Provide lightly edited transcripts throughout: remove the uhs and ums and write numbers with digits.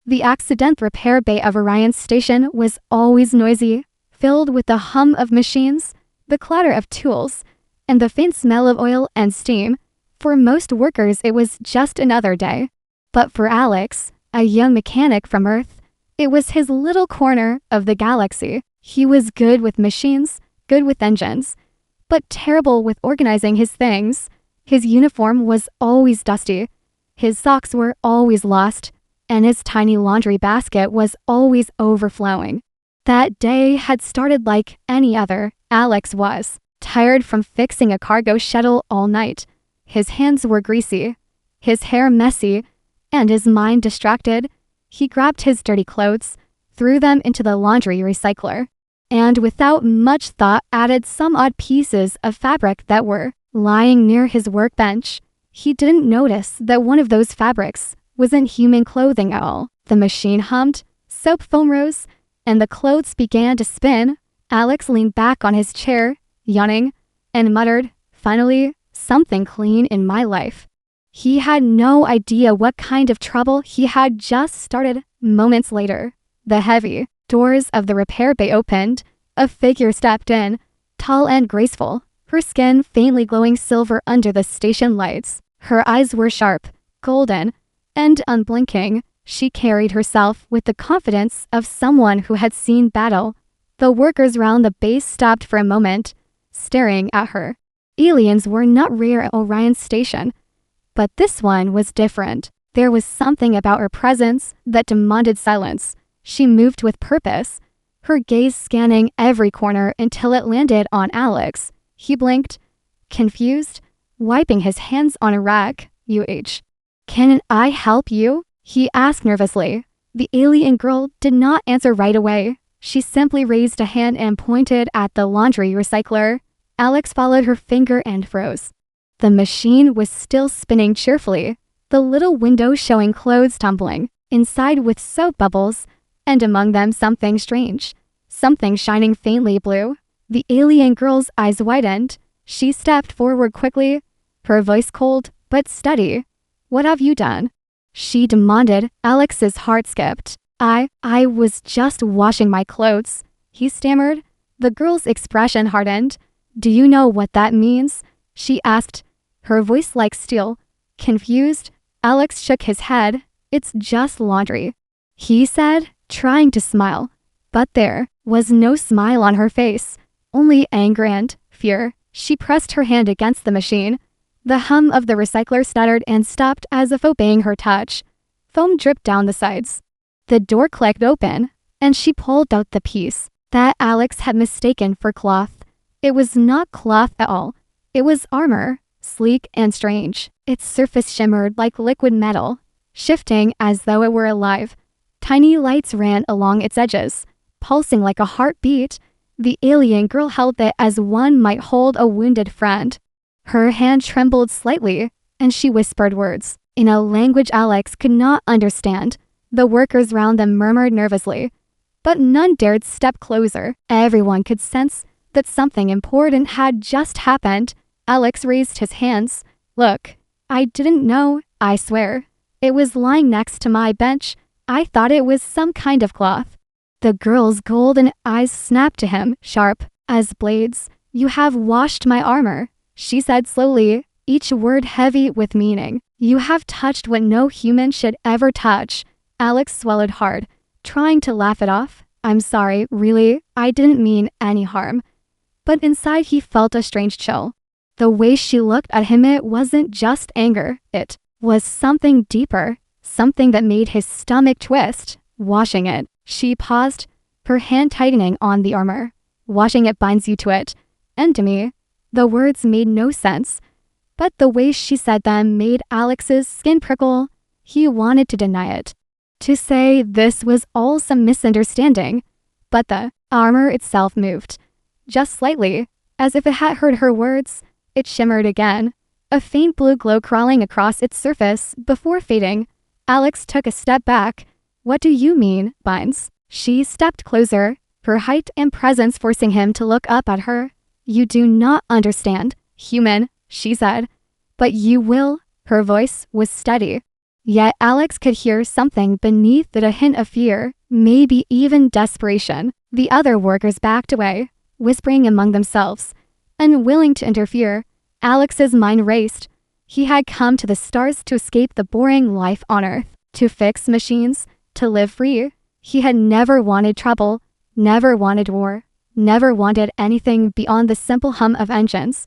The accident repair bay of Orion's station was always noisy, filled with the hum of machines, the clatter of tools, and the faint smell of oil and steam. For most workers, it was just another day. But for Alex, a young mechanic from Earth, it was his little corner of the galaxy. He was good with machines, good with engines, but terrible with organizing his things. His uniform was always dusty, his socks were always lost, and his tiny laundry basket was always overflowing. That day had started like any other. Alex was tired from fixing a cargo shuttle all night. His hands were greasy, his hair messy, and his mind distracted. He grabbed his dirty clothes, threw them into the laundry recycler, and without much thought added some odd pieces of fabric that were lying near his workbench. He didn't notice that one of those fabrics wasn't human clothing at all. The machine hummed, soap foam rose, and the clothes began to spin. Alex leaned back on his chair, yawning, and muttered, "Finally, something clean in my life." He had no idea what kind of trouble he had just started. Moments later, the heavy doors of the repair bay opened. A figure stepped in, tall and graceful, her skin faintly glowing silver under the station lights. Her eyes were sharp, golden, and unblinking. She carried herself with the confidence of someone who had seen battle. The workers round the base stopped for a moment, staring at her. Aliens were not rare at Orion's station, but this one was different. There was something about her presence that demanded silence. She moved with purpose, her gaze scanning every corner until it landed on Alex. He blinked, confused, wiping his hands on a rack. "Can I help you?" he asked nervously. The alien girl did not answer right away. She simply raised a hand and pointed at the laundry recycler. Alex followed her finger and froze. The machine was still spinning cheerfully, the little window showing clothes tumbling, inside with soap bubbles, and among them something strange, something shining faintly blue. The alien girl's eyes widened. She stepped forward quickly, her voice cold but steady. "What have you done?" she demanded. Alex's heart skipped. I was just washing my clothes," he stammered. The girl's expression hardened. "Do you know what that means?" she asked, her voice like steel. Confused, Alex shook his head. "It's just laundry," he said, trying to smile. But there was no smile on her face, only anger and fear. She pressed her hand against the machine. The hum of the recycler stuttered and stopped as if obeying her touch. Foam dripped down the sides. The door clicked open, and she pulled out the piece that Alex had mistaken for cloth. It was not cloth at all. It was armor, sleek and strange. Its surface shimmered like liquid metal, shifting as though it were alive. Tiny lights ran along its edges, pulsing like a heartbeat. The alien girl held it as one might hold a wounded friend. Her hand trembled slightly, and she whispered words in a language Alex could not understand. The workers round them murmured nervously, but none dared step closer. Everyone could sense that something important had just happened. Alex raised his hands. "Look, I didn't know, I swear. It was lying next to my bench. I thought it was some kind of cloth." The girl's golden eyes snapped to him, sharp as blades. "You have washed my armor," she said slowly, each word heavy with meaning. "You have touched what no human should ever touch." Alex swallowed hard, trying to laugh it off. "I'm sorry, really, I didn't mean any harm." But inside he felt a strange chill. The way she looked at him, it wasn't just anger. It was something deeper, something that made his stomach twist. "Washing it." She paused, her hand tightening on the armor. "Washing it binds you to it, and to me." The words made no sense, but the way she said them made Alex's skin prickle. He wanted to deny it, to say this was all some misunderstanding, but the armor itself moved, just slightly, as if it had heard her words. It shimmered again, a faint blue glow crawling across its surface before fading. Alex took a step back. "What do you mean, binds?" She stepped closer, her height and presence forcing him to look up at her. "You do not understand, human," she said. "But you will." Her voice was steady. Yet Alex could hear something beneath it, a hint of fear, maybe even desperation. The other workers backed away, whispering among themselves. Unwilling to interfere, Alex's mind raced. He had come to the stars to escape the boring life on Earth, to fix machines, to live free. He had never wanted trouble, never wanted war, never wanted anything beyond the simple hum of engines.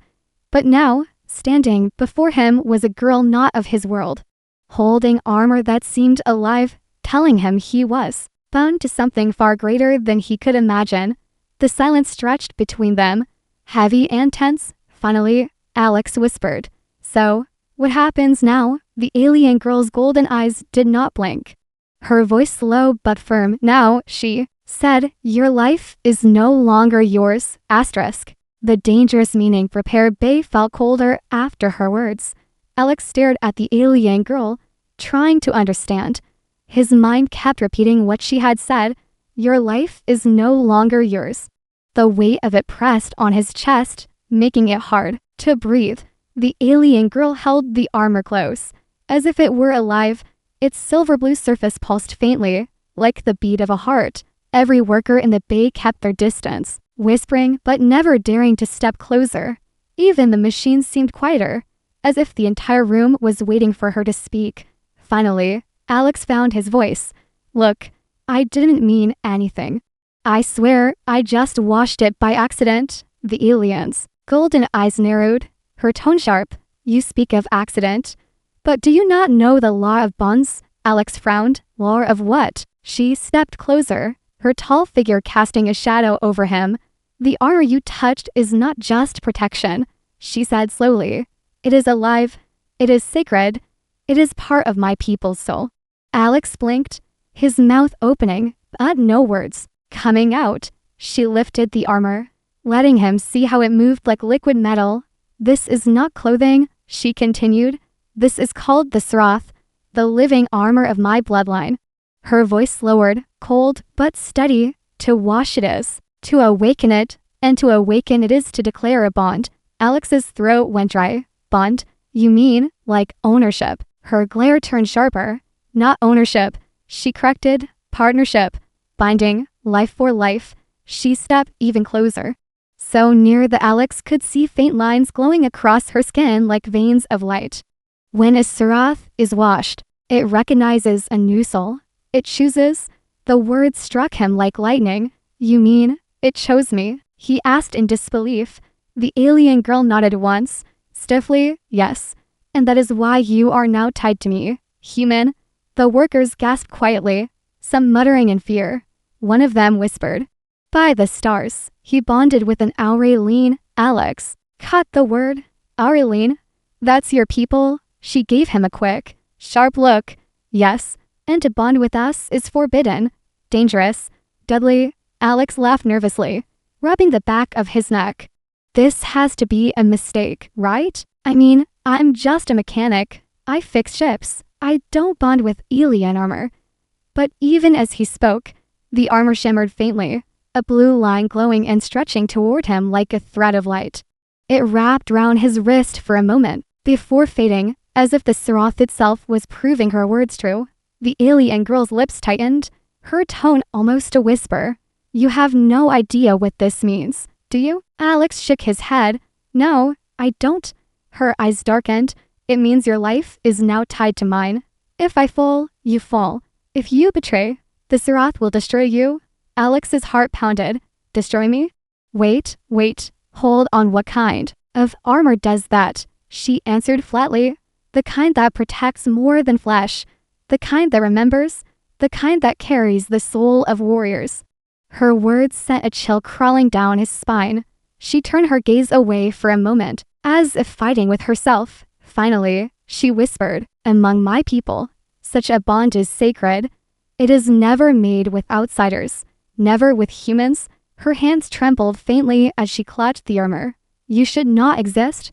But now, standing before him was a girl not of his world, holding armor that seemed alive, telling him he was bound to something far greater than he could imagine. The silence stretched between them, heavy and tense. Finally, Alex whispered, "So, what happens now?" The alien girl's golden eyes did not blink. Her voice slow but firm. "Now," she said, "your life is no longer yours." Asterisk. The dangerous meaning prepared Bay felt colder after her words. Alex stared at the alien girl, trying to understand. His mind kept repeating what she had said. Your life is no longer yours. The weight of it pressed on his chest, making it hard to breathe. The alien girl held the armor close, as if it were alive. Its silver blue surface pulsed faintly, like the beat of a heart. Every worker in the bay kept their distance, whispering but never daring to step closer. Even the machine seemed quieter, as if the entire room was waiting for her to speak. Finally, Alex found his voice. "Look, I didn't mean anything. I swear I just washed it by accident." The alien's golden eyes narrowed, her tone sharp. "You speak of accident, but do you not know the law of bonds?" Alex frowned. "Law of what?" She stepped closer, her tall figure casting a shadow over him. "The armor you touched is not just protection," she said slowly. "It is alive. It is sacred. It is part of my people's soul." Alex blinked, his mouth opening, but no words coming out. She lifted the armor, letting him see how it moved like liquid metal. "This is not clothing," she continued. "This is called the Sroth, the living armor of my bloodline." Her voice lowered, cold but steady. "To wash it is to awaken it, and to awaken it is to declare a bond." Alex's throat went dry. "Bond? You mean, like ownership?" Her glare turned sharper. "Not ownership," she corrected. "Partnership. Binding, life for life." She stepped even closer, so near that Alex could see faint lines glowing across her skin like veins of light. When a Sroth is washed, it recognizes a new soul. It chooses. The words struck him like lightning. "You mean, it chose me?" he asked in disbelief. The alien girl nodded once, stiffly. "Yes. And that is why you are now tied to me, human." The workers gasped quietly, some muttering in fear. One of them whispered, "By the stars, he bonded with an Aureline." Alex caught the word. "Aureline? That's your people?" She gave him a quick, sharp look. "Yes, and to bond with us is forbidden, dangerous, deadly." Alex laughed nervously, rubbing the back of his neck. "This has to be a mistake, right? I mean, I'm just a mechanic. I fix ships. I don't bond with alien armor." But even as he spoke, the armor shimmered faintly, a blue line glowing and stretching toward him like a thread of light. It wrapped round his wrist for a moment, before fading, as if the Sroth itself was proving her words true. The alien girl's lips tightened, her tone almost a whisper. "You have no idea what this means, do you?" Alex shook his head. "No, I don't." Her eyes darkened. "It means your life is now tied to mine. If I fall, you fall. If you betray, the Sroth will destroy you." Alex's heart pounded. "Destroy me? Wait. Hold on, what kind of armor does that?" She answered flatly. "The kind that protects more than flesh. The kind that remembers. The kind that carries the soul of warriors." Her words sent a chill crawling down his spine. She turned her gaze away for a moment, as if fighting with herself. Finally, she whispered, "Among my people, such a bond is sacred. It is never made with outsiders, never with humans." Her hands trembled faintly as she clutched the armor. "You should not exist.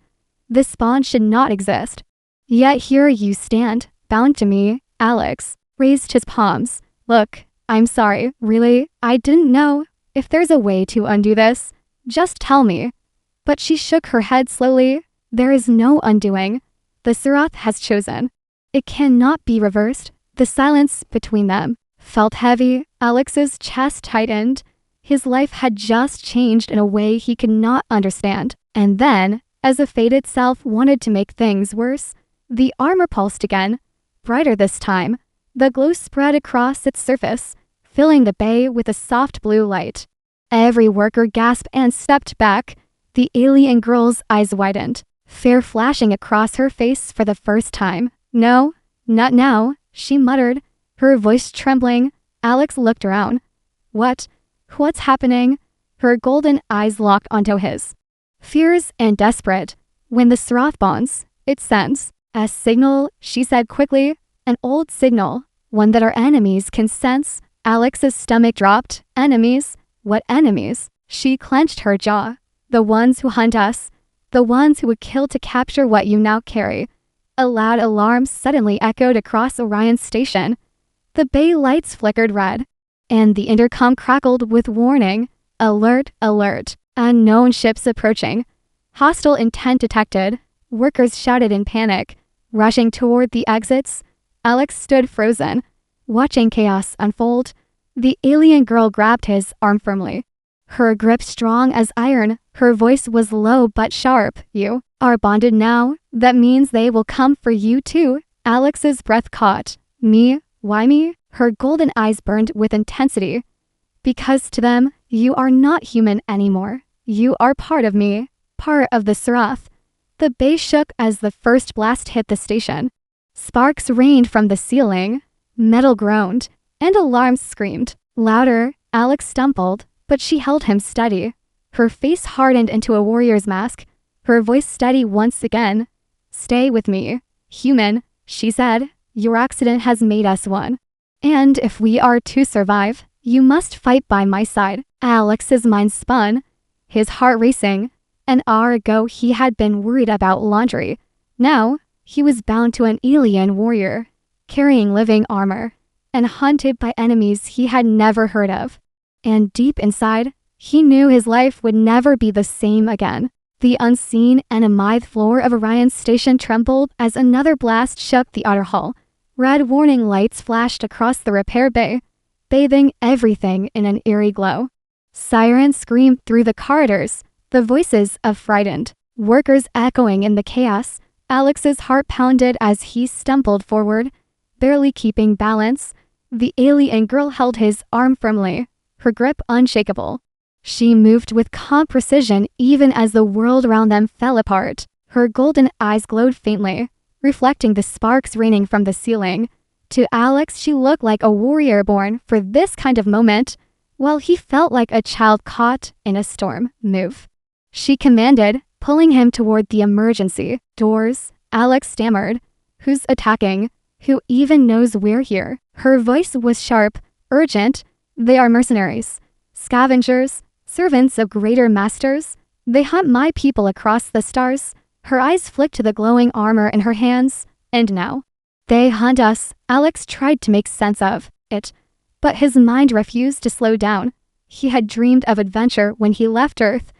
This bond should not exist. Yet here you stand, bound to me." Alex raised his palms. "Look, I'm sorry, really, I didn't know. If there's a way to undo this, just tell me." But she shook her head slowly. "There is no undoing. The Sroth has chosen. It cannot be reversed. The silence between them felt heavy. Alex's chest tightened. His life had just changed in a way he could not understand. And then, as if fate itself wanted to make things worse, the armor pulsed again, brighter this time. The glow spread across its surface, filling the bay with a soft blue light. Every worker gasped and stepped back. The alien girl's eyes widened, fear flashing across her face for the first time. "No, not now," she muttered, her voice trembling. Alex looked around. What's happening?" Her golden eyes locked onto his. Fierce and desperate. "When the Sroth bonds, it sends a signal," she said quickly. "An old signal, one that our enemies can sense." Alex's stomach dropped. "Enemies? What enemies?" She clenched her jaw. "The ones who hunt us. The ones who would kill to capture what you now carry." A loud alarm suddenly echoed across Orion's station. The bay lights flickered red, and the intercom crackled with warning. "Alert, alert. Unknown ships approaching. Hostile intent detected." Workers shouted in panic, rushing toward the exits. Alex stood frozen, watching chaos unfold. The alien girl grabbed his arm firmly, her grip strong as iron. Her voice was low but sharp. "You are bonded now. That means they will come for you too." Alex's breath caught. "Me? Why me?" Her golden eyes burned with intensity. "Because to them, you are not human anymore. You are part of me, part of the Sroth." The bay shook as the first blast hit the station. Sparks rained from the ceiling, metal groaned, and alarms screamed. Louder, Alex stumbled, but she held him steady. Her face hardened into a warrior's mask, her voice steady once again. "Stay with me, human," she said. "Your accident has made us one. And if we are to survive, you must fight by my side." Alex's mind spun, his heart racing. An hour ago he had been worried about laundry. Now, he was bound to an alien warrior, carrying living armor, and hunted by enemies he had never heard of. And deep inside, he knew his life would never be the same again. The unseen enemy floor of Orion's station trembled as another blast shook the outer hull. Red warning lights flashed across the repair bay, bathing everything in an eerie glow. Sirens screamed through the corridors, the voices of frightened workers echoing in the chaos. Alex's heart pounded as he stumbled forward, barely keeping balance. The alien girl held his arm firmly, her grip unshakable. She moved with calm precision even as the world around them fell apart. Her golden eyes glowed faintly, reflecting the sparks raining from the ceiling. To Alex, she looked like a warrior born for this kind of moment, while he felt like a child caught in a storm. "Move," she commanded, pulling him toward the emergency doors. Alex stammered. "Who's attacking? Who even knows we're here?" Her voice was sharp, urgent. "They are mercenaries, scavengers, servants of greater masters. They hunt my people across the stars." Her eyes flicked to the glowing armor in her hands. "And now, they hunt us." Alex tried to make sense of it, but his mind refused to slow down. He had dreamed of adventure when he left Earth,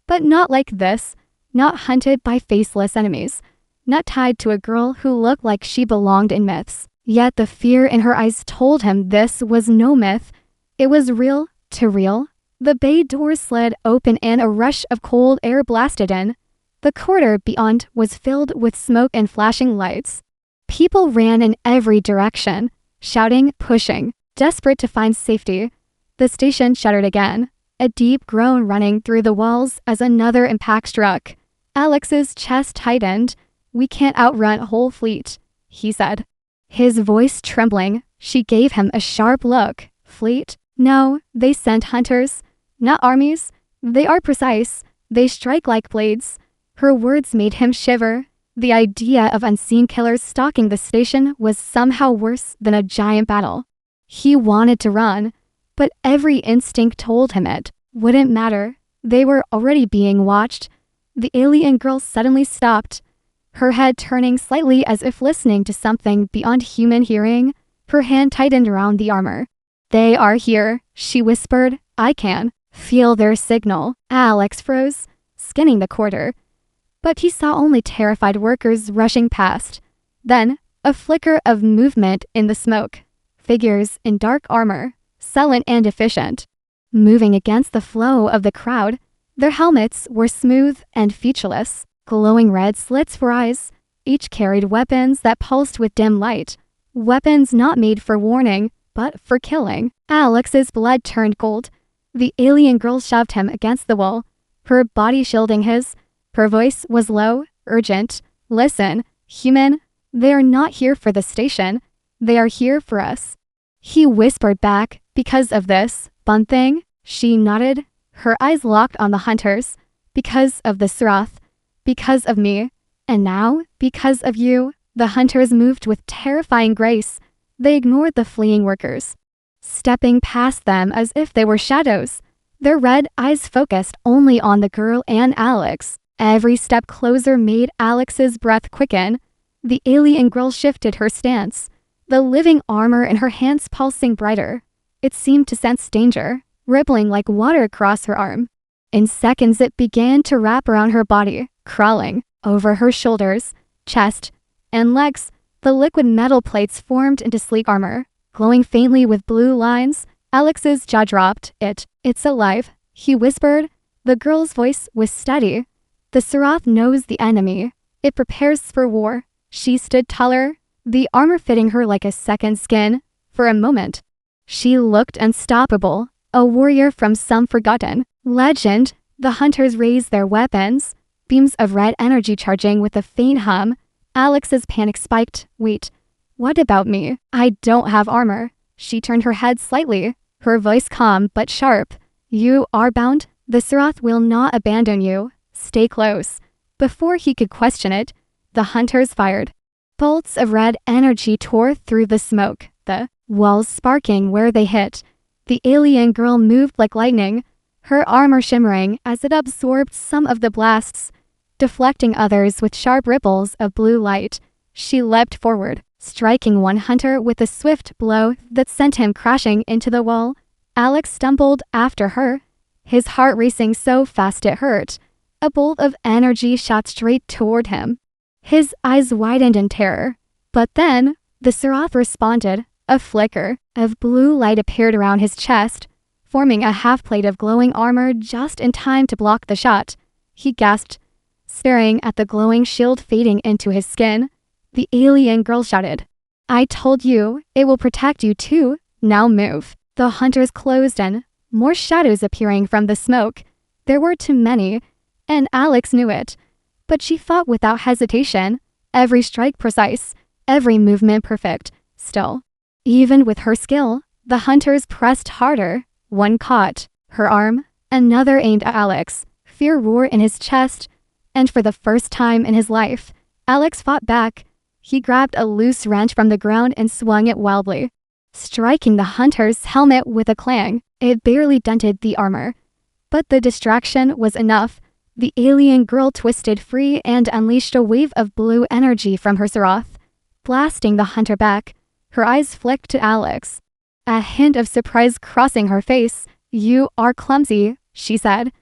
but not like this, not hunted by faceless enemies, not tied to a girl who looked like she belonged in myths. Yet the fear in her eyes told him this was no myth. It was real to real. The bay doors slid open and a rush of cold air blasted in. The corridor beyond was filled with smoke and flashing lights. People ran in every direction, shouting, pushing, desperate to find safety. The station shuddered again, a deep groan running through the walls as another impact struck. Alex's chest tightened. "We can't outrun a whole fleet," he said, his voice trembling. She gave him a sharp look. "Fleet? No, they sent hunters, not armies. They are precise. They strike like blades." Her words made him shiver. The idea of unseen killers stalking the station was somehow worse than a giant battle. He wanted to run, but every instinct told him it wouldn't matter. They were already being watched. The alien girl suddenly stopped, her head turning slightly as if listening to something beyond human hearing. Her hand tightened around the armor. "They are here," she whispered. "I can feel their signal." Alex froze, scanning the corridor, but he saw only terrified workers rushing past. Then, A flicker of movement in the smoke. Figures in dark armor, silent and efficient, moving against the flow of the crowd. Their helmets were smooth and featureless, glowing red slits for eyes. Each carried weapons that pulsed with dim light. Weapons not made for warning, but for killing. Alex's blood turned gold. The alien girl shoved him against the wall, her body shielding his. Her voice was low, urgent. Listen, human, they are not here for the station. They are here for us. He whispered back, because of this, bun thing. She nodded, her eyes locked on the hunters. Because of the Surath. Because of me. And now, because of you. The hunters moved with terrifying grace. They ignored the fleeing workers, stepping past them as if they were shadows. Their red eyes focused only on the girl and Alex. Every step closer made Alex's breath quicken. The alien girl shifted her stance, the living armor in her hands pulsing brighter. It seemed to sense danger, rippling like water across her arm. In seconds it began to wrap around her body, crawling over her shoulders, chest, and legs. The liquid metal plates formed into sleek armor, glowing faintly with blue lines. Alex's jaw dropped. It's alive, he whispered. The girl's voice was steady. The Surath knows the enemy. It prepares for war. She stood taller, the armor fitting her like a second skin. For a moment, she looked unstoppable, a warrior from some forgotten legend. The hunters raised their weapons, beams of red energy charging with a faint hum. Alex's panic spiked. Wait, what about me? I don't have armor. She turned her head slightly, her voice calm but sharp. You are bound. The Surath will not abandon you. Stay close. Before he could question it, the hunters fired. Bolts of red energy tore through the smoke, the walls sparking where they hit. The alien girl moved like lightning, her armor shimmering as it absorbed some of the blasts, deflecting others with sharp ripples of blue light. She leapt forward, striking one hunter with a swift blow that sent him crashing into the wall. Alex stumbled after her, his heart racing so fast it hurt. A bolt of energy shot straight toward him. His eyes widened in terror. But then, the Surath responded. A flicker of blue light appeared around his chest, forming a half-plate of glowing armor just in time to block the shot. He gasped, staring at the glowing shield fading into his skin. The alien girl shouted, I told you, it will protect you too. Now move. The hunters closed in, more shadows appearing from the smoke. There were too many, and Alex knew it. But she fought without hesitation, every strike precise, every movement perfect. Still, even with her skill, the hunters pressed harder. One caught her arm, another aimed at Alex. Fear roared in his chest, and for the first time in his life, Alex fought back. He grabbed a loose wrench from the ground and swung it wildly, striking the hunter's helmet with a clang. It barely dented the armor, but the distraction was enough. The alien girl twisted free and unleashed a wave of blue energy from her Surath, blasting the hunter back. Her eyes flicked to Alex, a hint of surprise crossing her face. You are clumsy, she said,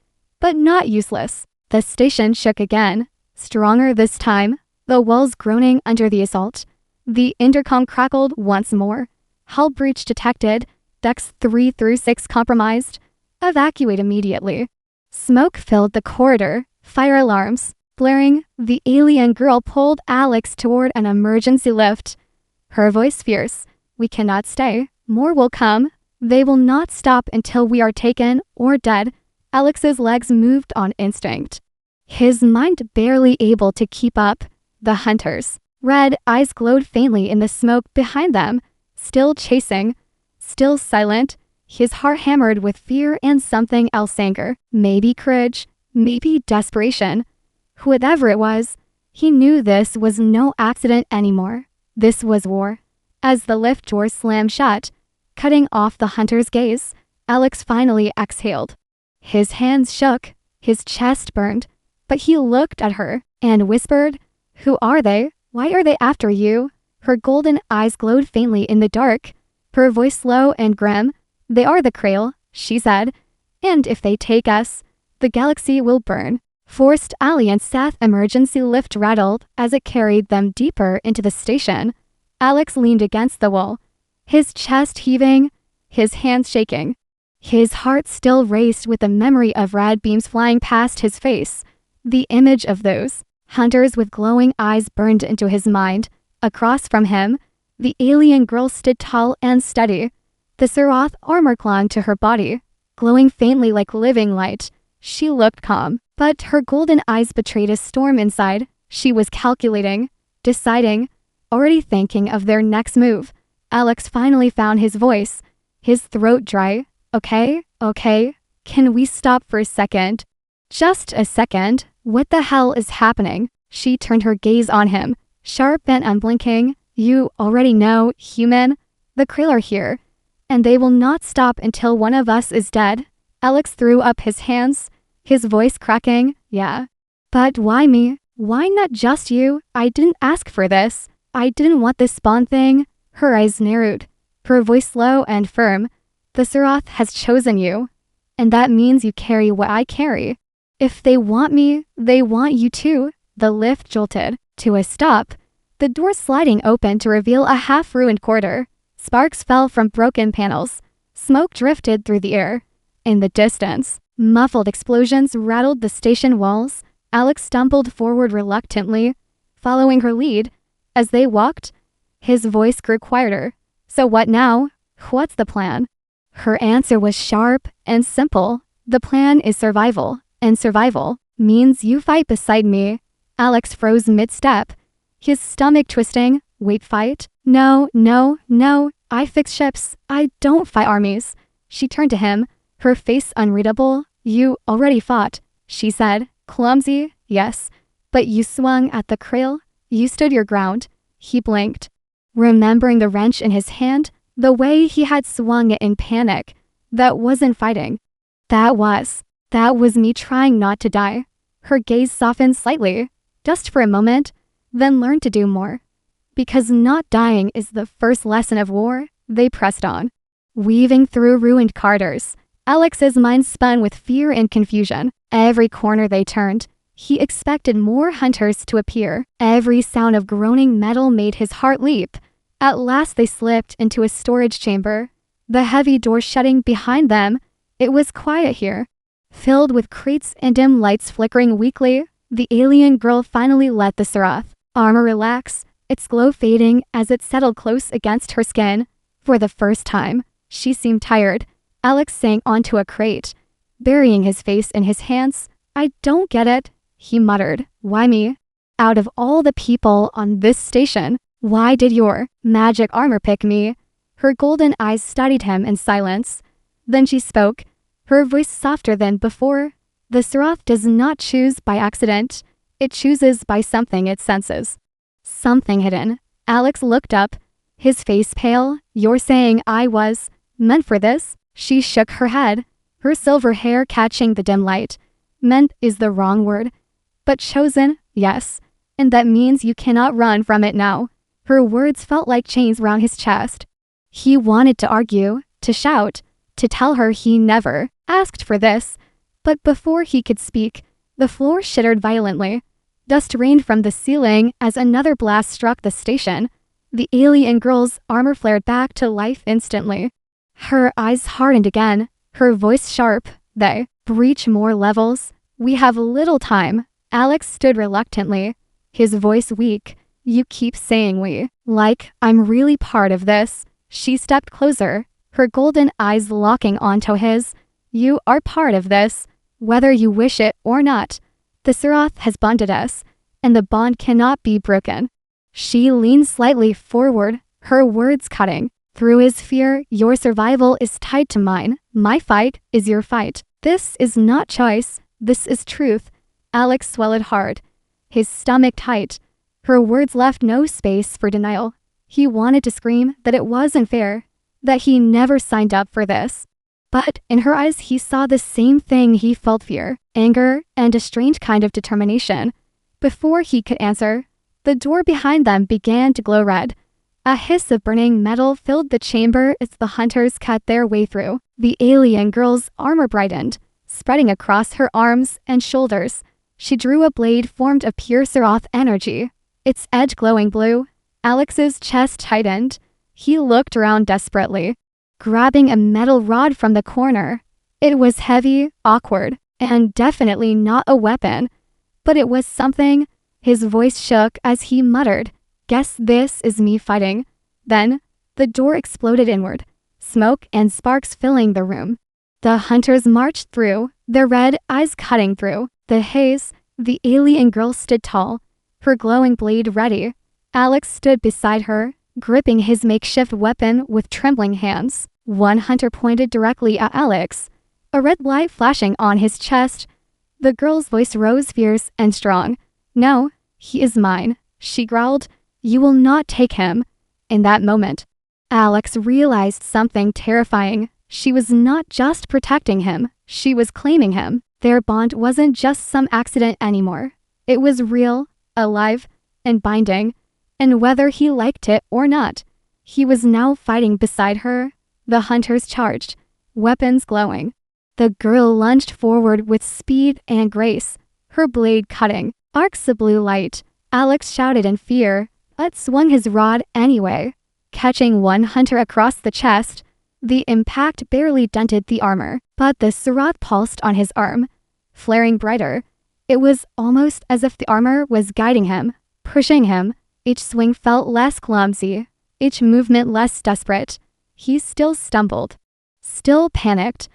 but not useless. The station shook again, stronger this time, the walls groaning under the assault. The intercom crackled once more. Hull breach detected. Decks 3 through 6 compromised. Evacuate immediately. Smoke filled the corridor. Fire alarms blaring. The alien girl pulled Alex toward an emergency lift. Her voice fierce. We cannot stay. More will come. They will not stop until we are taken or dead. Alex's legs moved on instinct, his mind barely able to keep up. The hunters' red eyes glowed faintly in the smoke behind them, still chasing, still silent. His heart hammered with fear and something else, anger, maybe courage, maybe desperation. Whatever it was, he knew this was no accident anymore. This was war. As the lift door slammed shut, cutting off the hunter's gaze, Alex finally exhaled. His hands shook, his chest burned, but he looked at her and whispered, Who are they? Why are they after you? Her golden eyes glowed faintly in the dark, her voice low and grim. They are the Krail, she said, and if they take us, the galaxy will burn. Forced Alliance Seth emergency lift rattled as it carried them deeper into the station. Alex leaned against the wall, his chest heaving, his hands shaking. His heart still raced with the memory of red beams flying past his face. The image of those hunters with glowing eyes burned into his mind. Across from him, the alien girl stood tall and steady. The Serath armor clung to her body, glowing faintly like living light. She looked calm, but her golden eyes betrayed a storm inside. She was calculating, deciding, already thinking of their next move. Alex finally found his voice, his throat dry. Okay, can we stop for a second? Just a second. What the hell is happening? She turned her gaze on him, sharp and unblinking. You already know, human. The Krill are here, and they will not stop until one of us is dead. Alex threw up his hands, his voice cracking. Yeah. But why me? Why not just you? I didn't ask for this. I didn't want this spawn thing. Her eyes narrowed, her voice low and firm. The Serath has chosen you, and that means you carry what I carry. If they want me, they want you too. The lift jolted to a stop, the door sliding open to reveal a half-ruined corridor. Sparks fell from broken panels. Smoke drifted through the air. In the distance, muffled explosions rattled the station walls. Alex stumbled forward reluctantly, following her lead. As they walked, his voice grew quieter. So what now? What's the plan? Her answer was sharp and simple. The plan is survival, and survival means you fight beside me. Alex froze mid-step, his stomach twisting. Wait, fight? No. I fix ships. I don't fight armies. She turned to him, her face unreadable. You already fought, she said. Clumsy, yes. But you swung at the Krill. You stood your ground. He blinked, remembering the wrench in his hand, the way he had swung it in panic. That wasn't fighting. That was me trying not to die. Her gaze softened slightly, just for a moment, then learned to do more. Because not dying is the first lesson of war. They pressed on, weaving through ruined corridors. Alex's mind spun with fear and confusion. Every corner they turned, he expected more hunters to appear. Every sound of groaning metal made his heart leap. At last they slipped into a storage chamber, the heavy door shutting behind them. It was quiet here, filled with crates and dim lights flickering weakly. The alien girl finally let the Serath armor relax, its glow fading as it settled close against her skin. For the first time, she seemed tired. Alex sank onto a crate, burying his face in his hands. I don't get it, he muttered. Why me? Out of all the people on this station, why did your magic armor pick me? Her golden eyes studied him in silence. Then she spoke, her voice softer than before. The Serath does not choose by accident. It chooses by something it senses. Something hidden. Alex looked up, his face pale. You're saying I was meant for this? She shook her head, her silver hair catching the dim light. Meant is the wrong word, but chosen, yes. And that means you cannot run from it now. Her words felt like chains round his chest. He wanted to argue, to shout, to tell her he never asked for this. But before he could speak, the floor shuddered violently. Dust rained from the ceiling as another blast struck the station. The alien girl's armor flared back to life instantly. Her eyes hardened again, her voice sharp. They breach more levels. We have little time. Alex stood reluctantly, his voice weak. You keep saying we, like I'm really part of this. She stepped closer, her golden eyes locking onto his. You are part of this, whether you wish it or not. The Serath has bonded us, and the bond cannot be broken. She leaned slightly forward, her words cutting through his fear. Your survival is tied to mine. My fight is your fight. This is not choice. This is truth. Alex swallowed hard, his stomach tight. Her words left no space for denial. He wanted to scream that it wasn't fair, that he never signed up for this. But in her eyes he saw the same thing he felt: fear, anger, and a strange kind of determination. Before he could answer, the door behind them began to glow red. A hiss of burning metal filled the chamber as the hunters cut their way through. The alien girl's armor brightened, spreading across her arms and shoulders. She drew a blade formed of pure Serath energy, its edge glowing blue. Alex's chest tightened. He looked around desperately, grabbing a metal rod from the corner. It was heavy, awkward, and definitely not a weapon. But it was something. His voice shook as he muttered, "Guess this is me fighting." Then, the door exploded inward, smoke and sparks filling the room. The hunters marched through, their red eyes cutting through the haze. The alien girl stood tall, her glowing blade ready. Alex stood beside her, gripping his makeshift weapon with trembling hands. One hunter pointed directly at Alex, a red light flashing on his chest. The girl's voice rose fierce and strong. "No, he is mine," she growled. "You will not take him." In that moment, Alex realized something terrifying. She was not just protecting him, she was claiming him. Their bond wasn't just some accident anymore. It was real, alive, and binding. And whether he liked it or not, he was now fighting beside her. The hunters charged, weapons glowing. The girl lunged forward with speed and grace, her blade cutting arcs of blue light. Alex shouted in fear, but swung his rod anyway, catching one hunter across the chest. The impact barely dented the armor, but the Surath pulsed on his arm, flaring brighter. It was almost as if the armor was guiding him, pushing him. Each swing felt less clumsy, each movement less desperate. He still stumbled, still panicked,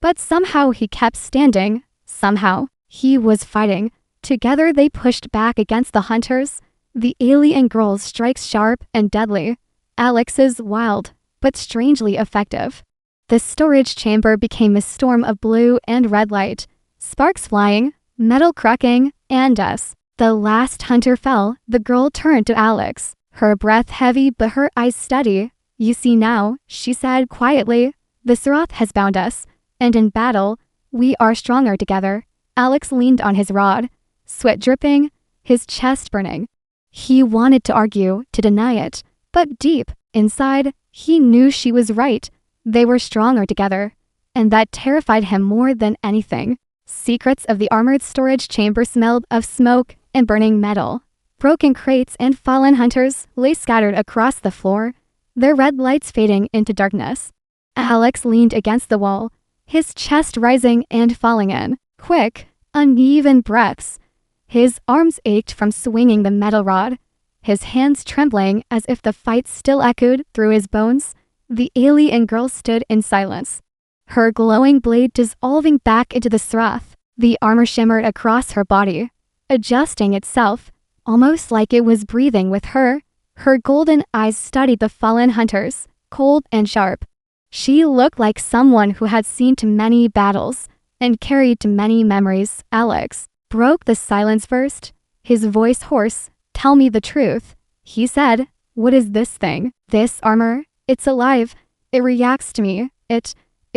but somehow he kept standing. Somehow, he was fighting. Together they pushed back against the hunters, the alien girl's strikes sharp and deadly, Alex's wild, but strangely effective. The storage chamber became a storm of blue and red light, sparks flying, metal cracking, and dust. The last hunter fell. The girl turned to Alex, her breath heavy but her eyes steady. "You see now," she said quietly, "the Surath has bound us, and in battle, we are stronger together." Alex leaned on his rod, sweat dripping, his chest burning. He wanted to argue, to deny it, but deep inside, he knew she was right. They were stronger together, and that terrified him more than anything. Secrets of the armored storage chamber smelled of smoke and burning metal. Broken crates and fallen hunters lay scattered across the floor, their red lights fading into darkness. Alex leaned against the wall, his chest rising and falling in quick, uneven breaths. His arms ached from swinging the metal rod, his hands trembling as if the fight still echoed through his bones. The alien girl stood in silence, her glowing blade dissolving back into the Surath. The armor shimmered across her body, adjusting itself, almost like it was breathing with her. Her golden eyes studied the fallen hunters, cold and sharp. She looked like someone who had seen to many battles and carried to many memories. Alex broke the silence first, his voice hoarse. "Tell me the truth," he said. "What is this thing? This armor? It's alive. It reacts to me. It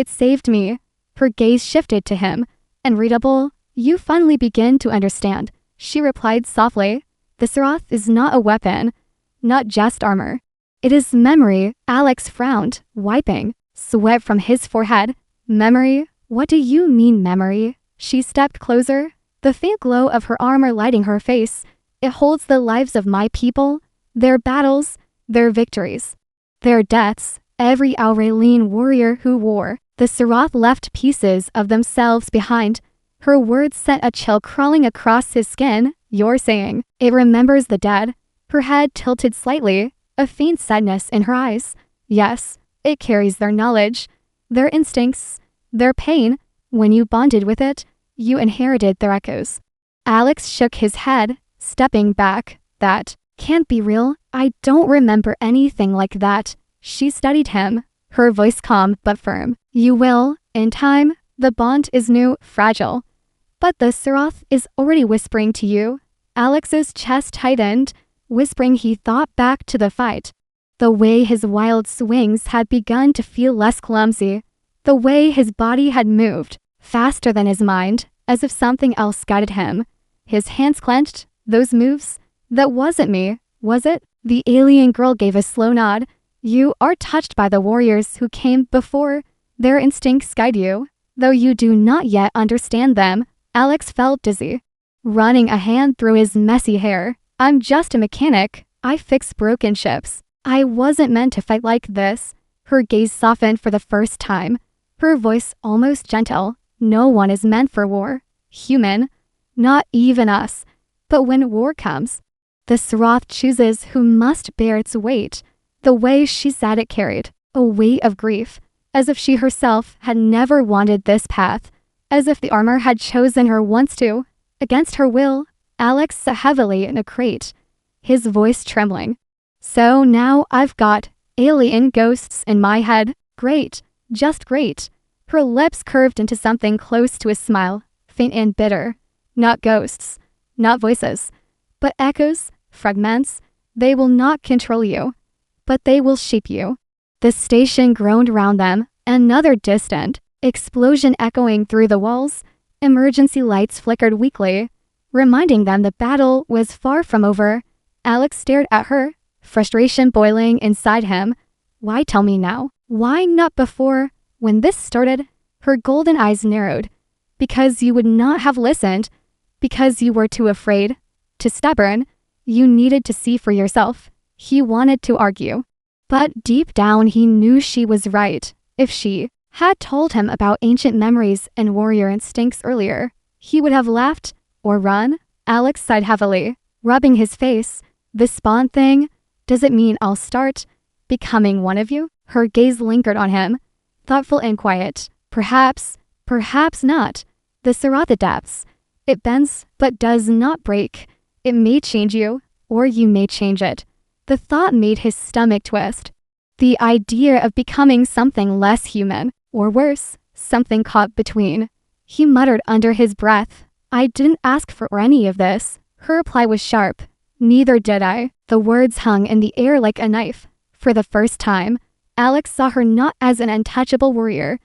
saved me." Her gaze shifted to him. "Unreadable, you finally begin to understand," she replied softly. "The Surath is not a weapon, not just armor. It is memory." Alex frowned, wiping sweat from his forehead. "Memory? What do you mean, memory?" She stepped closer, the faint glow of her armor lighting her face. "It holds the lives of my people, their battles, their victories, their deaths. Every Aurelian warrior who wore the Surath left pieces of themselves behind." Her words sent a chill crawling across his skin. "You're saying it remembers the dead?" Her head tilted slightly, a faint sadness in her eyes. "Yes, it carries their knowledge, their instincts, their pain. When you bonded with it, you inherited their echoes." Alex shook his head, stepping back. "That can't be real. I don't remember anything like that." She studied him, her voice calm but firm. "You will, in time. The bond is new, fragile. But the Surath is already whispering to you." Alex's chest tightened, whispering he thought back to the fight. The way his wild swings had begun to feel less clumsy. The way his body had moved, faster than his mind, as if something else guided him. His hands clenched. "Those moves? That wasn't me, was it?" The alien girl gave a slow nod. "You are touched by the warriors who came before. Their instincts guide you, though you do not yet understand them." Alex felt dizzy, running a hand through his messy hair. "I'm just a mechanic, I fix broken ships. I wasn't meant to fight like this. Her gaze softened for the first time. Her voice almost gentle. No one is meant for war. Human. Not even us. But when war comes, the Serath chooses who must bear its weight. The way she said it carried a weight of grief, as if she herself had never wanted this path, as if the armor had chosen her once to. Against her will, Alex sat heavily in a crate, his voice trembling. So now I've got alien ghosts in my head. Great, just great. Her lips curved into something close to a smile, faint and bitter. Not ghosts, not voices, but echoes, fragments. They will not control you, but they will shape you. The station groaned around them, another distant explosion echoing through the walls. Emergency lights flickered weakly, reminding them the battle was far from over. Alex stared at her, frustration boiling inside him. Why tell me now? Why not before? When this started, her golden eyes narrowed. Because you would not have listened. Because you were too afraid. Too stubborn. You needed to see for yourself. He wanted to argue. But deep down he knew she was right. If she had told him about ancient memories and warrior instincts earlier, he would have laughed or run. Alex sighed heavily, rubbing his face. This spawn thing, does it mean I'll start becoming one of you? Her gaze lingered on him, thoughtful and quiet. Perhaps, perhaps not. The Serath adapts. It bends, but does not break. It may change you, or you may change it. The thought made his stomach twist. The idea of becoming something less human, or worse, something caught between. He muttered under his breath, I didn't ask for any of this. Her reply was sharp. Neither did I. The words hung in the air like a knife. For the first time, Alex saw her not as an untouchable warrior,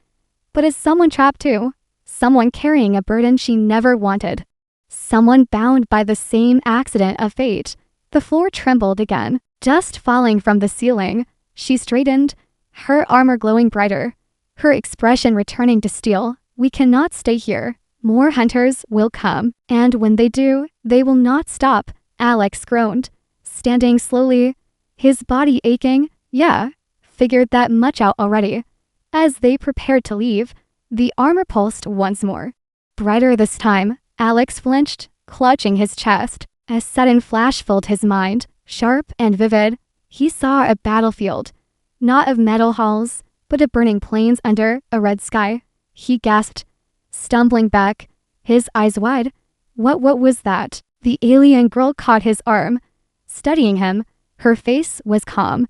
but as someone trapped too. Someone carrying a burden she never wanted. Someone bound by the same accident of fate. The floor trembled again, dust falling from the ceiling. She straightened, her armor glowing brighter, her expression returning to steel. We cannot stay here. More hunters will come, and when they do, they will not stop. Alex groaned, standing slowly, his body aching. Yeah, figured that much out already. As they prepared to leave, the armor pulsed once more. Brighter this time, Alex flinched, clutching his chest. A sudden flash filled his mind, sharp and vivid. He saw a battlefield, not of metal halls, but of burning plains under a red sky. He gasped, stumbling back, his eyes wide. What was that? The alien girl caught his arm, studying him. Her face was calm,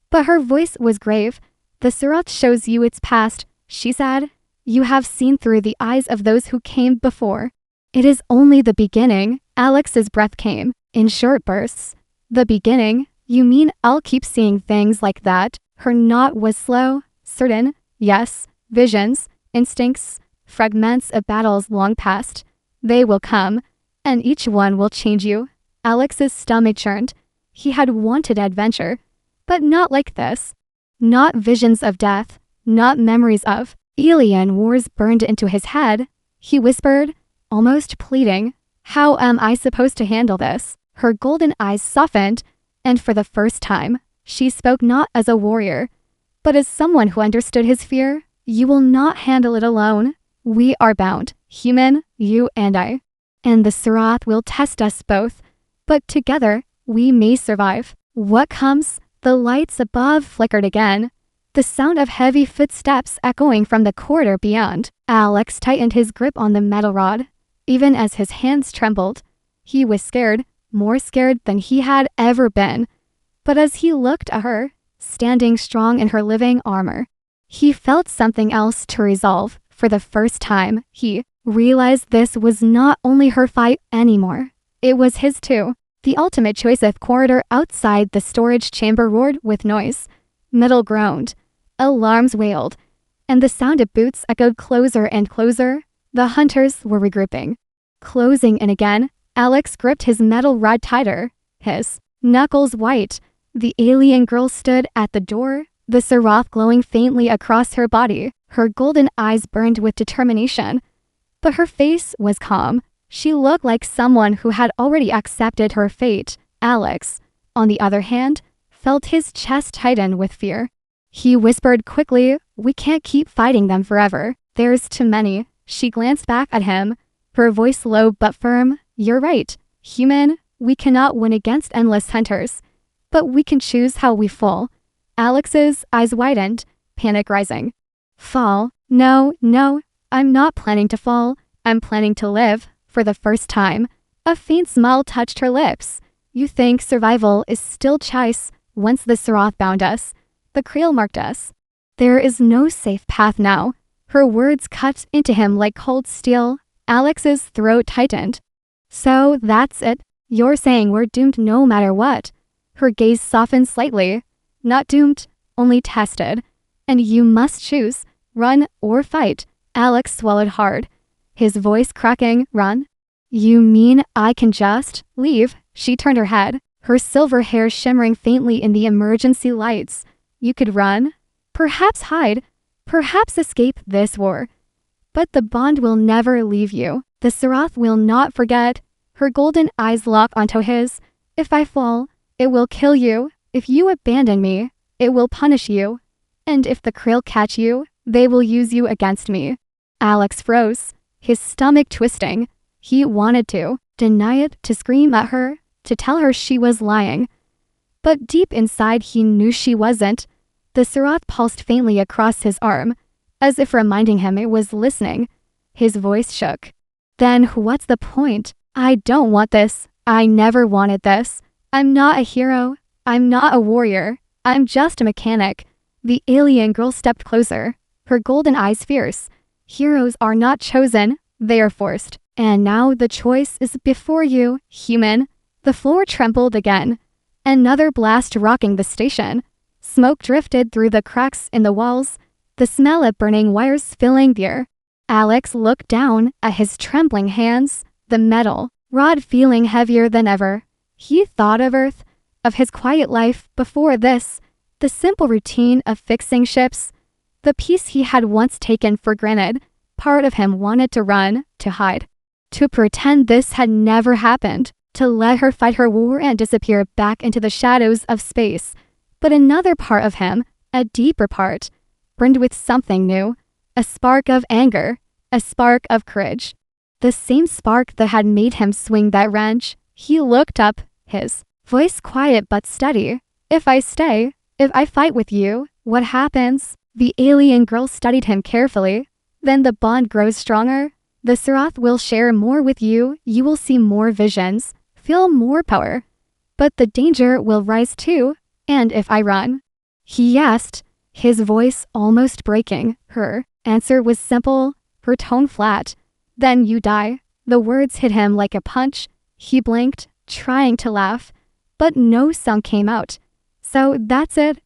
but her voice was grave. The Serath shows you its past, she said. You have seen through the eyes of those who came before. It is only the beginning. Alex's breath came in short bursts. The beginning? You mean I'll keep seeing things like that? Her nod was slow, certain. Yes, visions, instincts, fragments of battles long past. They will come, and each one will change you. Alex's stomach churned. He had wanted adventure, but not like this. Not visions of death, not memories of alien wars burned into his head. He whispered, almost pleading, how am I supposed to handle this? Her golden eyes softened, and for the first time, she spoke not as a warrior, but as someone who understood his fear. You will not handle it alone. We are bound, human, you and I. And the Serath will test us both, but together, we may survive. What comes? The lights above flickered again, the sound of heavy footsteps echoing from the corridor beyond. Alex tightened his grip on the metal rod. Even as his hands trembled, he was scared, more scared than he had ever been. But as he looked at her, standing strong in her living armor, he felt something else to resolve. For the first time, he realized this was not only her fight anymore. It was his too. The ultimate choice of corridor outside the storage chamber roared with noise. Metal groaned. Alarms wailed. And the sound of boots echoed closer and closer. The hunters were regrouping. Closing in again, Alex gripped his metal rod tighter, his knuckles white. The alien girl stood at the door, the Serath glowing faintly across her body. Her golden eyes burned with determination. But her face was calm. She looked like someone who had already accepted her fate. Alex, on the other hand, felt his chest tighten with fear. He whispered quickly, "We can't keep fighting them forever. There's too many." She glanced back at him, her voice low but firm. "You're right, human. We cannot win against endless hunters. But we can choose how we fall." Alex's eyes widened, panic rising. "Fall? No, no. I'm not planning to fall. I'm planning to live, for the first time." A faint smile touched her lips. "You think survival is still choice once the Serath bound us. The Creel marked us. There is no safe path now." Her words cut into him like cold steel. Alex's throat tightened. "So that's it? You're saying we're doomed no matter what?" Her gaze softened slightly. "Not doomed, only tested. And you must choose, run or fight." Alex swallowed hard, his voice cracking. "Run? You mean I can just leave?" She turned her head, her silver hair shimmering faintly in the emergency lights. "You could run, perhaps hide, perhaps escape this war. But the bond will never leave you. The Serath will not forget." Her golden eyes lock onto his. "If I fall, it will kill you. If you abandon me, it will punish you. And if the Krill catch you, they will use you against me." Alex froze, his stomach twisting. He wanted to deny it, to scream at her, to tell her she was lying. But deep inside he knew she wasn't. The Serath pulsed faintly across his arm, as if reminding him it was listening. His voice shook. "Then what's the point? I don't want this. I never wanted this. I'm not a hero. I'm not a warrior. I'm just a mechanic." The alien girl stepped closer, her golden eyes fierce. "Heroes are not chosen, they are forced. And now the choice is before you, human." The floor trembled again. Another blast rocking the station. Smoke drifted through the cracks in the walls, the smell of burning wires filling the air. Alex looked down at his trembling hands, the metal rod feeling heavier than ever. He thought of Earth, of his quiet life before this, the simple routine of fixing ships, the peace he had once taken for granted. Part of him wanted to run, to hide, to pretend this had never happened, to let her fight her war and disappear back into the shadows of space. But another part of him, a deeper part, burned with something new, a spark of anger, a spark of courage. The same spark that had made him swing that wrench. He looked up, his voice quiet but steady. "If I stay, if I fight with you, what happens?" The alien girl studied him carefully. "Then the bond grows stronger. The Serath will share more with you. You will see more visions, feel more power. But the danger will rise too. And if I run?" He asked, his voice almost breaking. Her answer was simple, her tone flat. "Then you die." The words hit him like a punch. He blinked, trying to laugh, but no sound came out. "So that's it,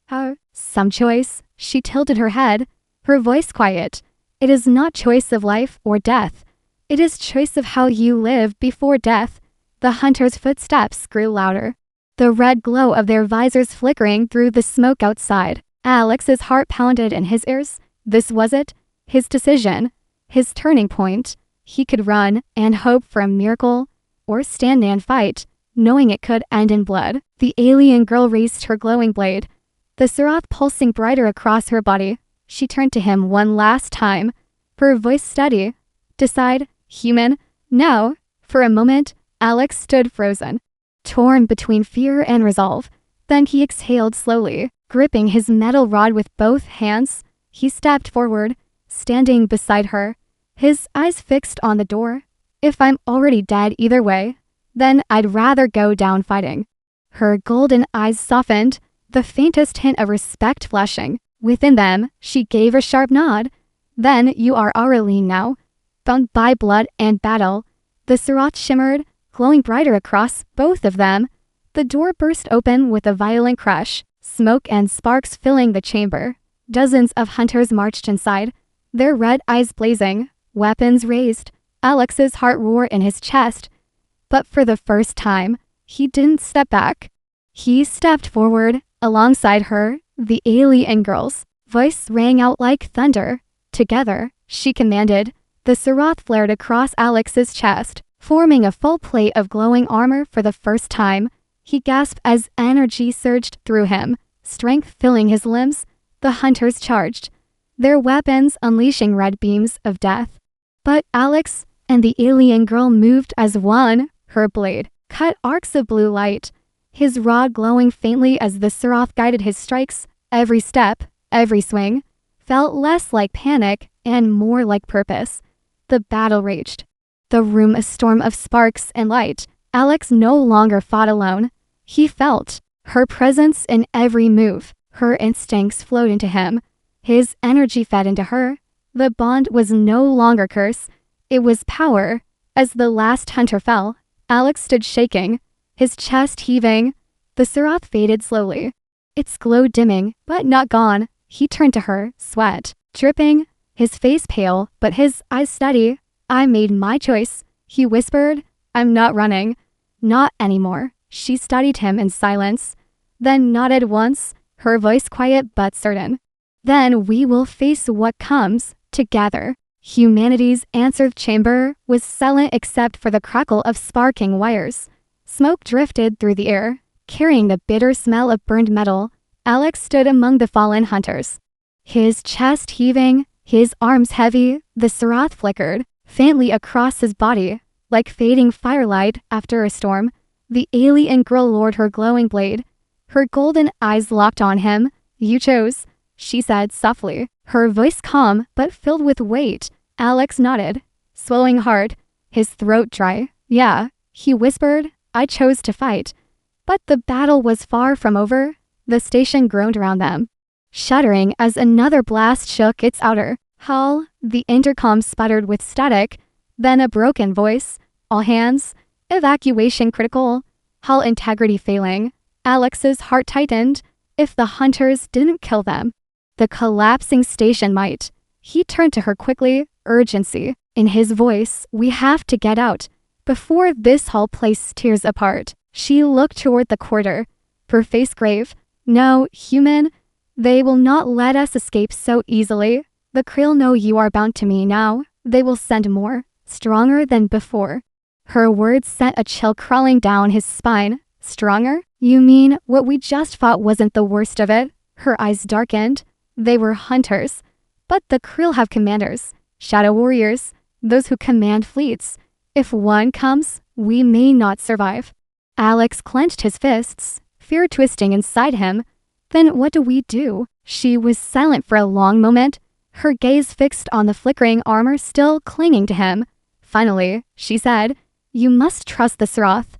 some choice." She tilted her head, her voice quiet. "It is not choice of life or death. It is choice of how you live before death." The hunter's footsteps grew louder, the red glow of their visors flickering through the smoke outside. Alex's heart pounded in his ears. This was it, his decision, his turning point. He could run and hope for a miracle, or stand and fight, knowing it could end in blood. The alien girl raised her glowing blade, the Serath pulsing brighter across her body. She turned to him one last time, her voice steady. "Decide, human, now." For a moment, Alex stood frozen, torn between fear and resolve. Then he exhaled slowly, gripping his metal rod with both hands. He stepped forward, standing beside her, his eyes fixed on the door. "If I'm already dead either way, then I'd rather go down fighting." Her golden eyes softened, the faintest hint of respect flashing. Within them, she gave a sharp nod. "Then you are Aureline now, bound by blood and battle." The Serath shimmered, glowing brighter across both of them. The door burst open with a violent crash, smoke and sparks filling the chamber. Dozens of hunters marched inside, their red eyes blazing, weapons raised. Alex's heart roared in his chest. But for the first time, he didn't step back. He stepped forward, alongside her. The alien girl's voice rang out like thunder. "Together," she commanded. The Serath flared across Alex's chest, forming a full plate of glowing armor for the first time. He gasped as energy surged through him, strength filling his limbs. The hunters charged, their weapons unleashing red beams of death. But Alex and the alien girl moved as one. Her blade cut arcs of blue light, his rod glowing faintly as the Surath guided his strikes. Every step, every swing, felt less like panic and more like purpose. The battle raged, the room a storm of sparks and light. Alex no longer fought alone. He felt her presence in every move. Her instincts flowed into him. His energy fed into her. The bond was no longer curse. It was power. As the last hunter fell, Alex stood shaking, his chest heaving. The Surath faded slowly, its glow dimming, but not gone. He turned to her, sweat dripping, his face pale, but his eyes steady. I made my choice, he whispered. I'm not running. Not anymore. She studied him in silence, then nodded once, her voice quiet but certain. Then we will face what comes, together. Humanity's answer chamber was silent except for the crackle of sparking wires. Smoke drifted through the air, carrying the bitter smell of burned metal. Alex stood among the fallen hunters, his chest heaving, his arms heavy. The Surath flickered faintly across his body, like fading firelight after a storm. The alien girl lowered her glowing blade, her golden eyes locked on him. You chose, she said softly, her voice calm but filled with weight. Alex nodded, swallowing hard, his throat dry. Yeah, he whispered, I chose to fight. But the battle was far from over. The station groaned around them, shuddering as another blast shook its outer hull. The intercom sputtered with static, then a broken voice. All hands, evacuation critical, hull integrity failing. Alex's heart tightened. If the hunters didn't kill them, the collapsing station might. He turned to her quickly, urgency in his voice. We have to get out before this whole place tears apart. She looked toward the corridor, her face grave. No, human, they will not let us escape so easily. The Krill know you are bound to me now. They will send more, stronger than before. Her words sent a chill crawling down his spine. Stronger? You mean what we just fought wasn't the worst of it? Her eyes darkened. They were hunters. But the Krill have commanders, shadow warriors, those who command fleets. If one comes, we may not survive. Alex clenched his fists, fear twisting inside him. Then what do we do? She was silent for a long moment, her gaze fixed on the flickering armor still clinging to him. Finally, she said, you must trust the Surath,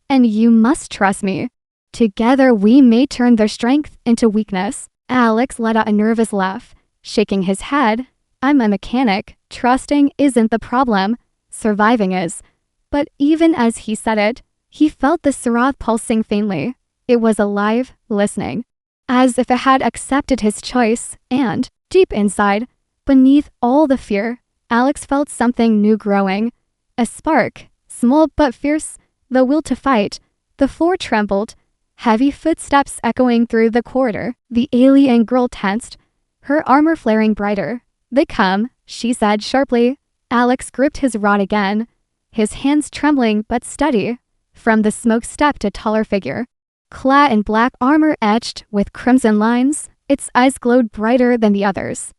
and you must trust me. Together we may turn their strength into weakness. Alex let out a nervous laugh, shaking his head. I'm a mechanic. Trusting isn't the problem. Surviving is. But even as he said it, he felt the Surath pulsing faintly. It was alive, listening, as if it had accepted his choice, and, deep inside, beneath all the fear, Alex felt something new growing. A spark, small but fierce, the will to fight. The floor trembled, heavy footsteps echoing through the corridor. The alien girl tensed, her armor flaring brighter. They come, she said sharply. Alex gripped his rod again, his hands trembling but steady. From the smoke stepped a taller figure, clad in black armor etched with crimson lines. Its eyes glowed brighter than the others,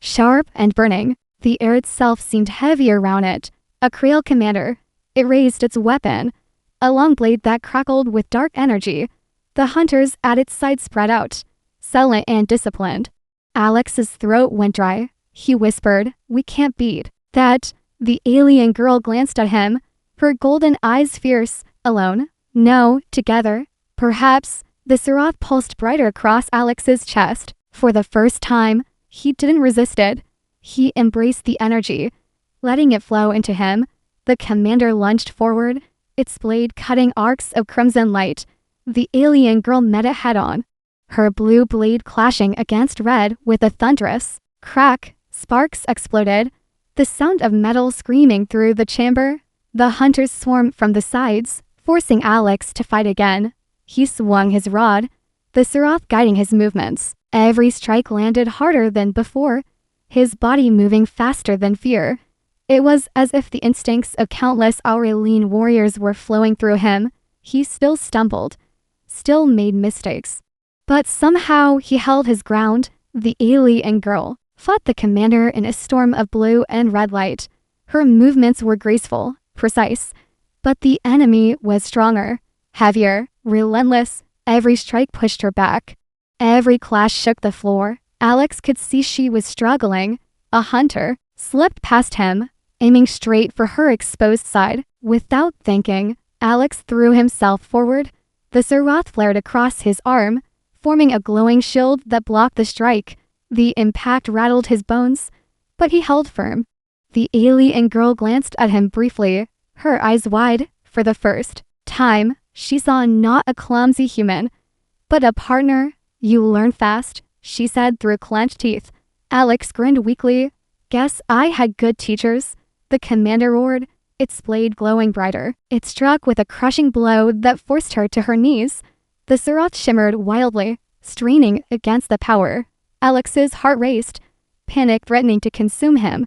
sharp and burning. The air itself seemed heavy around it. A Krill commander. It raised its weapon, a long blade that crackled with dark energy. The hunters at its side spread out, silent and disciplined. Alex's throat went dry. He whispered, we can't beat that. The alien girl glanced at him, her golden eyes fierce. Alone? No, together. Perhaps. The Surath pulsed brighter across Alex's chest. For the first time, he didn't resist it. He embraced the energy, letting it flow into him. The commander lunged forward, its blade cutting arcs of crimson light. The alien girl met it head-on, her blue blade clashing against red with a thunderous crack. Sparks exploded, the sound of metal screaming through the chamber. The hunters swarmed from the sides, forcing Alex to fight again. He swung his rod, the Surath guiding his movements. Every strike landed harder than before, his body moving faster than fear. It was as if the instincts of countless Aurelian warriors were flowing through him. He still stumbled, still made mistakes. But somehow he held his ground. The alien girl fought the commander in a storm of blue and red light. Her movements were graceful, precise, but the enemy was stronger, heavier, relentless. Every strike pushed her back. Every clash shook the floor. Alex could see she was struggling. A hunter slipped past him, aiming straight for her exposed side. Without thinking, Alex threw himself forward. The Serath flared across his arm, forming a glowing shield that blocked the strike. The impact rattled his bones, but he held firm. The alien girl glanced at him briefly, her eyes wide. For the first time, she saw not a clumsy human, but a partner. "You learn fast," she said through clenched teeth. Alex grinned weakly. "Guess I had good teachers." The commander roared, its blade glowing brighter. It struck with a crushing blow that forced her to her knees. The Serath shimmered wildly, straining against the power. Alex's heart raced, panic threatening to consume him.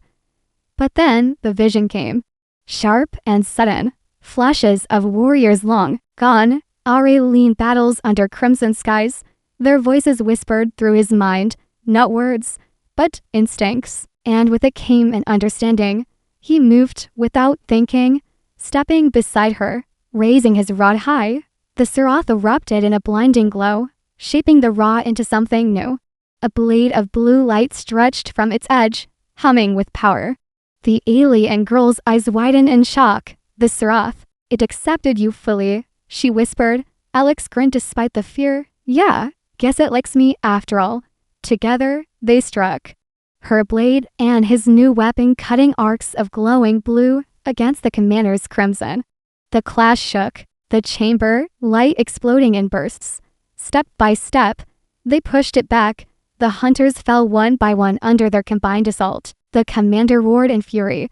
But then the vision came. Sharp and sudden. Flashes of warriors long gone, Aurelian battles under crimson skies. Their voices whispered through his mind, not words, but instincts. And with it came an understanding. He moved without thinking, stepping beside her, raising his rod high. The Serath erupted in a blinding glow, shaping the rod into something new. A blade of blue light stretched from its edge, humming with power. The alien girl's eyes widened in shock. "The Serath, it accepted you fully," she whispered. Alex grinned despite the fear. "Yeah, guess it likes me after all." Together, they struck. Her blade and his new weapon cutting arcs of glowing blue against the commander's crimson. The clash shook, the chamber, light exploding in bursts. Step by step, they pushed it back. The hunters fell one by one under their combined assault. The commander roared in fury,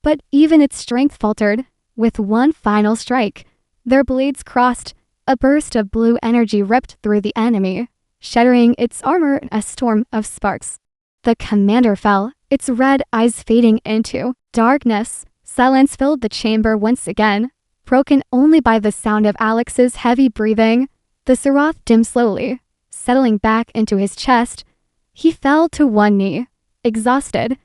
but even its strength faltered. With one final strike, their blades crossed. A burst of blue energy ripped through the enemy, shattering its armor in a storm of sparks. The commander fell, its red eyes fading into darkness. Silence filled the chamber once again, broken only by the sound of Alex's heavy breathing. The Serath dimmed slowly, settling back into his chest. He fell to one knee, exhausted,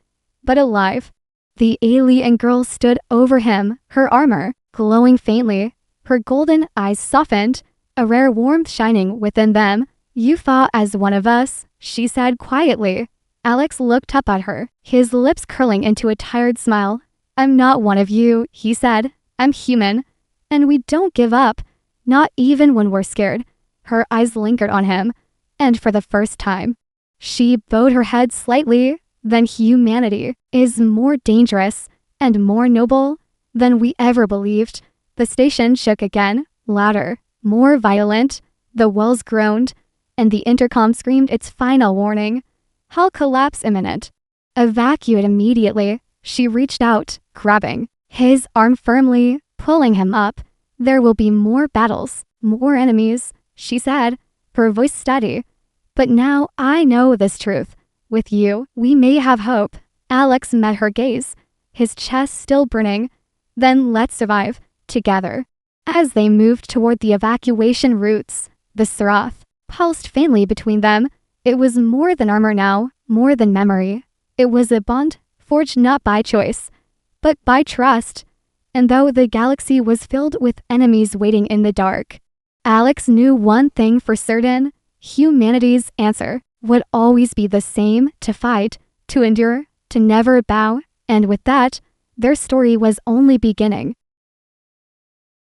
but alive. The alien girl stood over him, her armor glowing faintly. Her golden eyes softened, a rare warmth shining within them. "You fought as one of us," she said quietly. Alex looked up at her, his lips curling into a tired smile. "I'm not one of you," he said. "I'm human, and we don't give up, not even when we're scared." Her eyes lingered on him, and for the first time, she bowed her head slightly. "Then humanity is more dangerous and more noble than we ever believed." The station shook again, louder, more violent. The walls groaned, and the intercom screamed its final warning. "Hull collapse imminent." Evacuate immediately. She reached out, grabbing his arm firmly, pulling him up. "There will be more battles, more enemies," she said, her voice steady. "But now I know this truth. With you, we may have hope." Alex met her gaze, his chest still burning. "Then let's survive, together." As they moved toward the evacuation routes, the Serath pulsed faintly between them. It was more than armor now, more than memory. It was a bond forged not by choice, but by trust. And though the galaxy was filled with enemies waiting in the dark, Alex knew one thing for certain: humanity's answer would always be the same: to fight, to endure, to never bow. And with that, their story was only beginning.